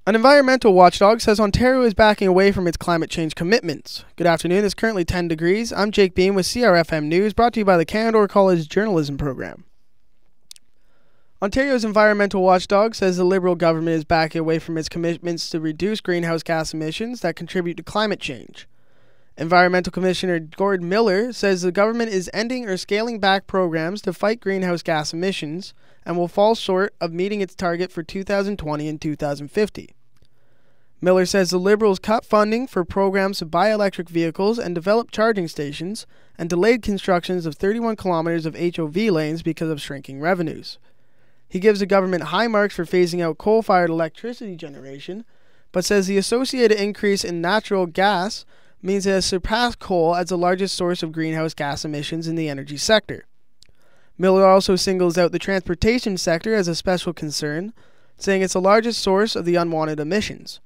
An environmental watchdog says Ontario is backing away from its climate change commitments. Good afternoon, it's currently 10 degrees. I'm Jake Beam with CRFM News, brought to you by the Canadore College Journalism Program. Ontario's environmental watchdog says the Liberal government is backing away from its commitments to reduce greenhouse gas emissions that contribute to climate change. Environmental Commissioner Gord Miller says the government is ending or scaling back programs to fight greenhouse gas emissions and will fall short of meeting its target for 2020 and 2050. Miller says the Liberals cut funding for programs to buy electric vehicles and develop charging stations and delayed constructions of 31 kilometers of HOV lanes because of shrinking revenues. He gives the government high marks for phasing out coal-fired electricity generation, but says the associated increase in natural gas means it has surpassed coal as the largest source of greenhouse gas emissions in the energy sector. Miller also singles out the transportation sector as a special concern, saying it's the largest source of the unwanted emissions.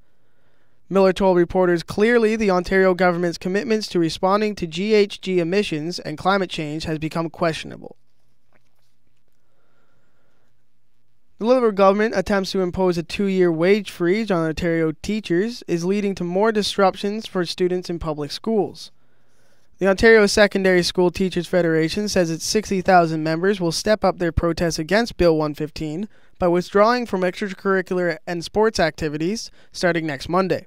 Miller told reporters clearly the Ontario government's commitments to responding to GHG emissions and climate change has become questionable. The Liberal government attempts to impose a 2-year wage freeze on Ontario teachers is leading to more disruptions for students in public schools. The Ontario Secondary School Teachers Federation says its 60,000 members will step up their protests against Bill 115 by withdrawing from extracurricular and sports activities starting next Monday.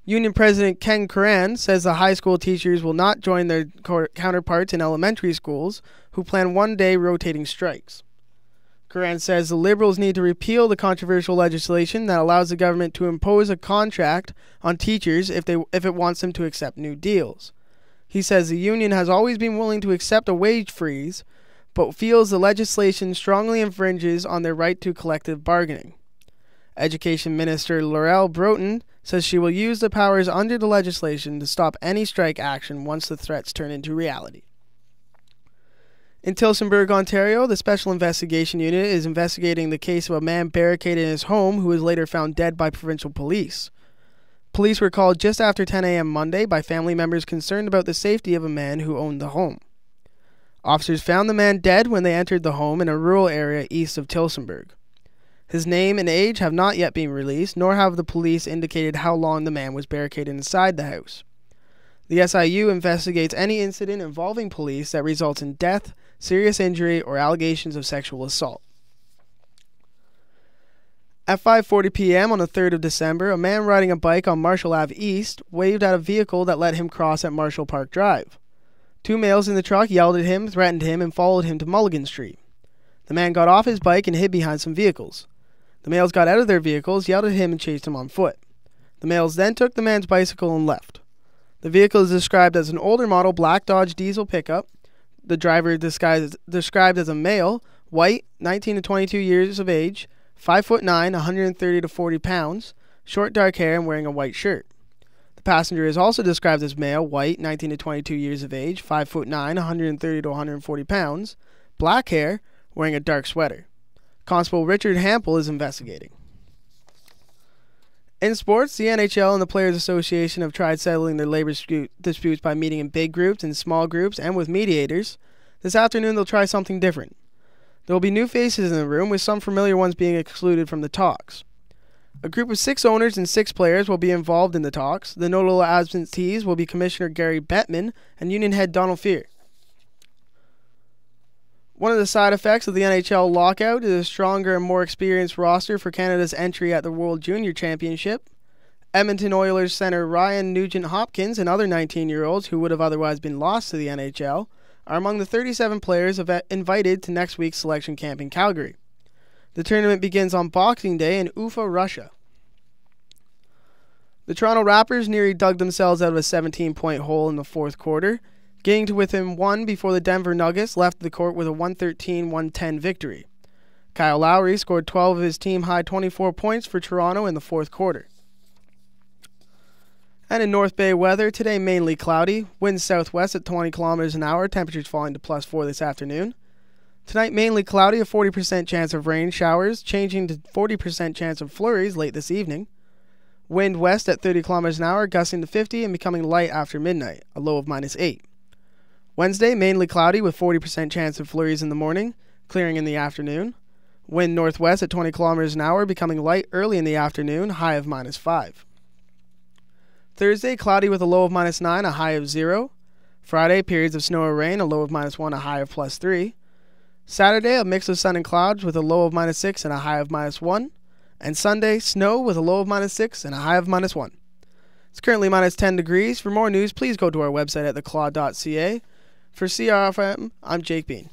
Union President Ken Curran says the high school teachers will not join their counterparts in elementary schools who plan one-day rotating strikes. Curran says the Liberals need to repeal the controversial legislation that allows the government to impose a contract on teachers if it wants them to accept new deals. He says the union has always been willing to accept a wage freeze, but feels the legislation strongly infringes on their right to collective bargaining. Education Minister Laurel Broughton says she will use the powers under the legislation to stop any strike action once the threats turn into reality. In Tillsonburg, Ontario, the Special Investigation Unit is investigating the case of a man barricaded in his home who was later found dead by provincial police. Police were called just after 10 a.m. Monday by family members concerned about the safety of a man who owned the home. Officers found the man dead when they entered the home in a rural area east of Tillsonburg. His name and age have not yet been released, nor have the police indicated how long the man was barricaded inside the house. The SIU investigates any incident involving police that results in death, serious injury, or allegations of sexual assault. At 5:40 p.m. on the 3rd of December, a man riding a bike on Marshall Ave East waved at a vehicle that let him cross at Marshall Park Drive. 2 males in the truck yelled at him, threatened him, and followed him to Mulligan Street. The man got off his bike and hid behind some vehicles. The males got out of their vehicles, yelled at him, and chased him on foot. The males then took the man's bicycle and left. The vehicle is described as an older model black Dodge diesel pickup. The driver described as a male, white, 19 to 22 years of age, 5'9", 130 to 40 pounds, short dark hair, and wearing a white shirt. The passenger is also described as male, white, 19 to 22 years of age, 5'9", 130 to 140 pounds, black hair, wearing a dark sweater. Constable Richard Hampel is investigating. In sports, the NHL and the Players Association have tried settling their labor disputes by meeting in big groups and small groups and with mediators. This afternoon, they'll try something different. There will be new faces in the room, with some familiar ones being excluded from the talks. A group of 6 owners and 6 players will be involved in the talks. The notable absentees will be Commissioner Gary Bettman and Union head Donald Fear. One of the side effects of the NHL lockout is a stronger and more experienced roster for Canada's entry at the World Junior Championship. Edmonton Oilers center Ryan Nugent-Hopkins and other 19-year-olds who would have otherwise been lost to the NHL are among the 37 players invited to next week's selection camp in Calgary. The tournament begins on Boxing Day in Ufa, Russia. The Toronto Raptors nearly dug themselves out of a 17-point hole in the fourth quarter, getting to within 1 before the Denver Nuggets left the court with a 113-110 victory. Kyle Lowry scored 12 of his team-high 24 points for Toronto in the fourth quarter. And in North Bay weather, today mainly cloudy, winds southwest at 20 kilometers an hour, temperatures falling to +4 this afternoon. Tonight mainly cloudy, a 40% chance of rain showers, changing to 40% chance of flurries late this evening. Wind west at 30 kilometers an hour, gusting to 50 and becoming light after midnight, a low of -8. Wednesday mainly cloudy with 40% chance of flurries in the morning, clearing in the afternoon. Wind northwest at 20 kilometers an hour, becoming light early in the afternoon, high of -5. Thursday, cloudy with a low of -9, a high of 0. Friday, periods of snow or rain, a low of -1, a high of +3. Saturday, a mix of sun and clouds with a low of -6 and a high of -1. And Sunday, snow with a low of -6 and a high of -1. It's currently -10 degrees. For more news, please go to our website at theclaw.ca. For CRFM, I'm Jake Bean.